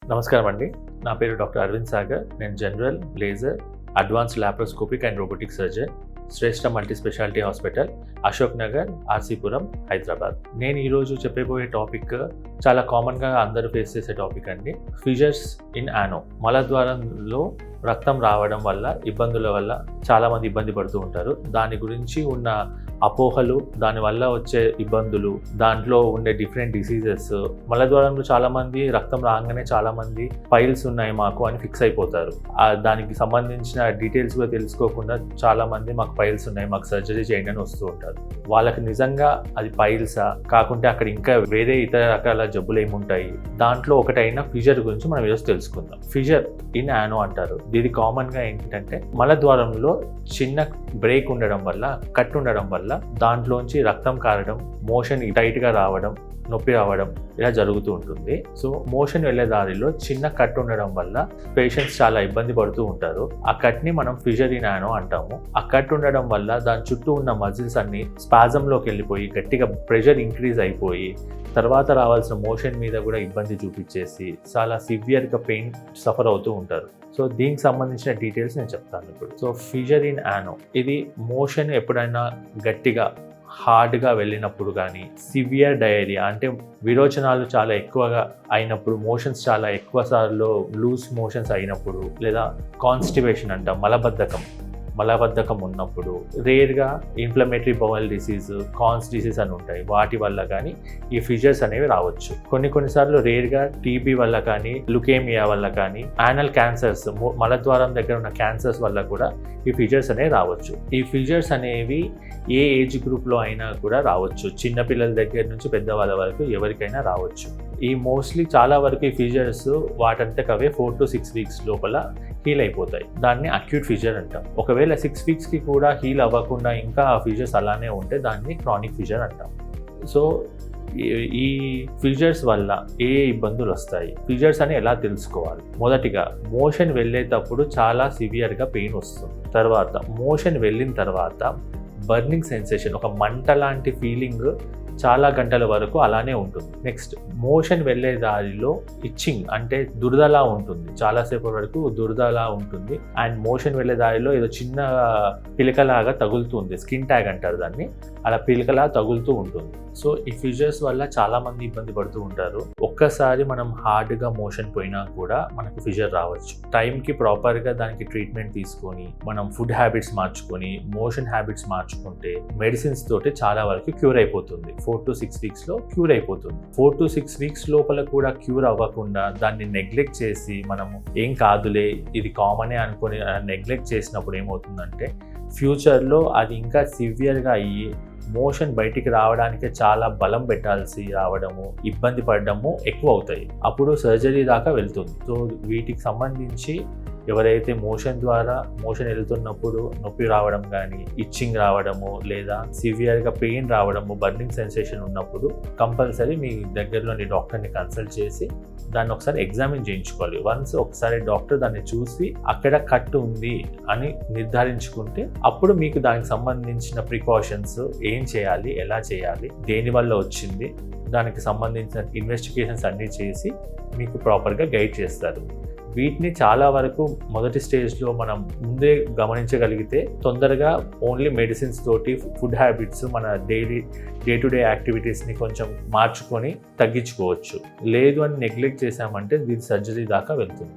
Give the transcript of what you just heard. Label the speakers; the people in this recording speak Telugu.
Speaker 1: నమస్కారం అండి. నా పేరు డాక్టర్ అరవింద్ సాగర్. నేను general, laser, advanced laparoscopic and robotic surgeon, Shreshta multi speciality hospital, Ashok Nagar, RC Puram, Hyderabad. నేను ఈరోజు చెప్పబోయే టాపిక్ చాలా కామన్గా అందరూ ఫేస్ చేసే టాపిక్ అండి. Fissures in యానో. మలద్వారంలో రక్తం రావడం వల్ల, ఇబ్బందుల వల్ల చాలామంది ఇబ్బంది పడుతూ ఉంటారు. దాని గురించి ఉన్న అపోహలు, దానివల్ల వచ్చే ఇబ్బందులు, దాంట్లో ఉండే డిఫరెంట్ డిసీజెస్. మలద్వారంలో చాలామంది రక్తం రాగానే చాలామంది పైల్స్ ఉన్నాయి మాకు అని ఫిక్స్ అయిపోతారు. దానికి సంబంధించిన డీటెయిల్స్ కూడా తెలుసుకోకుండా చాలామంది మాకు పైల్స్ ఉన్నాయి, మాకు సర్జరీ చేయండి అని వస్తూ ఉంటారు. వాళ్ళకి నిజంగా అది పైల్సా, కాకుంటే అక్కడ ఇంకా వేరే ఇతర రకాల జబ్బులు ఏముంటాయి, దాంట్లో ఒకటైన ఫిషర్ గురించి మనం ఈరోజు తెలుసుకుందాం. ఫిషర్ ఇన్ యానో అంటారు. ఇది కామన్గా ఏంటంటే మలద్వారంలో చిన్న బ్రేక్ ఉండడం వల్ల, కట్ ఉండడం వల్ల దాంట్లోంచి రక్తం కారడం, మోషన్ టైట్గా రావడం, నొప్పి రావడం ఇలా జరుగుతూ ఉంటుంది. సో మోషన్ వెళ్ళే దారిలో చిన్న కట్ ఉండడం వల్ల పేషెంట్స్ చాలా ఇబ్బంది పడుతూ ఉంటారు. ఆ కట్ని మనం ఫిషర్ ఇన్ యానో అంటాము. ఆ కట్ ఉండడం వల్ల దాని చుట్టూ ఉన్న మజిల్స్ అన్ని స్పాజంలోకి వెళ్ళిపోయి గట్టిగా ప్రెషర్ ఇంక్రీజ్ అయిపోయి తర్వాత రావాల్సిన మోషన్ మీద కూడా ఇబ్బంది చూపించేసి చాలా సివియర్గా పెయిన్ సఫర్ అవుతూ ఉంటారు. సో దీనికి సంబంధించిన డీటెయిల్స్ నేను చెప్తాను ఇప్పుడు. సో ఫిషర్ ఇన్ యానో ఇది మోషన్ ఎప్పుడైనా గట్టిగా హార్డ్గా వెళ్ళినప్పుడు కానీ, సివియర్ డయేరియా అంటే విరోచనాలు చాలా ఎక్కువగా అయినప్పుడు, మోషన్స్ చాలా ఎక్కువ సార్లు లూజ్ మోషన్స్ అయినప్పుడు, లేదా కాన్స్టిపేషన్ అంటాం మలబద్ధకం ఉన్నప్పుడు, రేర్గా inflammatory bowel disease, Crohn's disease అని ఉంటాయి, వాటి వల్ల కానీ ఈ ఫిషర్స్ అనేవి రావచ్చు. కొన్నిసార్లు రేర్గా టీబీ వల్ల కానీ, లుకేమియా వల్ల కానీ, యానల్ క్యాన్సర్స్, మలద్వారం దగ్గర ఉన్న క్యాన్సర్స్ వల్ల కూడా ఈ ఫిషర్స్ అనేవి రావచ్చు. ఈ ఫిషర్స్ అనేవి ఏ ఏజ్ గ్రూప్లో అయినా కూడా రావచ్చు. చిన్నపిల్లల దగ్గర నుంచి పెద్దవాళ్ళ వరకు ఎవరికైనా రావచ్చు. ఈ మోస్ట్లీ చాలా వరకు ఈ ఫిషర్స్ వాటంతకవే 4 to 6 weeks లోపల హీల్ అయిపోతాయి. దాన్ని అక్యూట్ ఫిషర్ అంటాం. ఒకవేళ 6 weeks కూడా హీల్ అవ్వకుండా ఇంకా ఆ ఫిషర్స్ అలానే ఉంటే దాన్ని క్రానిక్ ఫిషర్ అంటాం. సో ఈ ఫిషర్స్ వల్ల ఏ ఇబ్బందులు వస్తాయి, ఫిషర్స్ అని ఎలా తెలుసుకోవాలి? మొదటిగా మోషన్ వెళ్ళేటప్పుడు చాలా సివియర్గా పెయిన్ వస్తుంది. తర్వాత మోషన్ వెళ్ళిన తర్వాత బర్నింగ్ సెన్సేషన్, ఒక మంట లాంటి ఫీలింగ్ చాలా గంటల వరకు అలానే ఉంటుంది. నెక్స్ట్ మోషన్ వెళ్ళే దారిలో ఇచ్చింగ్ అంటే దురదలా ఉంటుంది, చాలాసేపు వరకు దురదలా ఉంటుంది. అండ్ మోషన్ వెళ్ళే దారిలో ఏదో చిన్న పిలకలాగా తగులుతుంది, స్కిన్ ట్యాగ్ అంటారు దాన్ని, అలా పిలకలా తగులుతూ ఉంటుంది. సో ఈ ఫిషర్స్ వల్ల చాలామంది ఇబ్బంది పడుతూ ఉంటారు. ఒక్కసారి మనం హార్డ్గా మోషన్ పోయినా కూడా మనకు ఫిషర్ రావచ్చు. టైంకి ప్రాపర్గా దానికి ట్రీట్మెంట్ తీసుకొని, మనం ఫుడ్ హ్యాబిట్స్ మార్చుకొని, మోషన్ హ్యాబిట్స్ మార్చుకుంటే మెడిసిన్స్ తోటి చాలా వరకు క్యూర్ అయిపోతుంది. 4 to 6 weeks క్యూర్ అయిపోతుంది. 4 to 6 weeks లోపల కూడా క్యూర్ అవ్వకుండా దాన్ని నెగ్లెక్ట్ చేసి, మనము ఏం కాదులే ఇది కామనే అనుకొని నెగ్లెక్ట్ చేసినప్పుడు ఏమవుతుందంటే ఫ్యూచర్లో అది ఇంకా సివియర్గా అయ్యి మోషన్ బయటికి రావడానికి చాలా బలం పెట్టాల్సి రావడము, ఇబ్బంది పడడము ఎక్కువ అవుతాయి. అప్పుడు సర్జరీ దాకా వెళ్తుంది. సో వీటికి సంబంధించి ఎవరైతే మోషన్ వెళ్తున్నప్పుడు నొప్పి రావడం కానీ, ఇచ్చింగ్ రావడము, లేదా సివియర్గా పెయిన్ రావడము, బర్నింగ్ సెన్సేషన్ ఉన్నప్పుడు కంపల్సరీ మీ దగ్గరలోని డాక్టర్ని కన్సల్ట్ చేసి దాన్ని ఒకసారి ఎగ్జామిన్ చేయించుకోవాలి. వన్స్ ఒకసారి డాక్టర్ దాన్ని చూసి అక్కడ కట్ ఉంది అని నిర్ధారించుకుంటే అప్పుడు మీకు దానికి సంబంధించిన ప్రికాషన్స్ ఏం చేయాలి, ఎలా చేయాలి, దేనివల్ల వచ్చింది, దానికి సంబంధించిన ఇన్వెస్టిగేషన్స్ అన్నీ చేసి మీకు ప్రాపర్గా గైడ్ చేస్తారు. వీటిని చాలా వరకు మొదటి స్టేజ్లో మనం ముందే గమనించగలిగితే తొందరగా ఓన్లీ మెడిసిన్స్ తోటి, ఫుడ్ హ్యాబిట్స్, మన డే టు డే యాక్టివిటీస్ని కొంచెం మార్చుకొని తగ్గించుకోవచ్చు. లేదు అని నెగ్లెక్ట్ చేసామంటే దీని సర్జరీ దాకా వెళ్తుంది.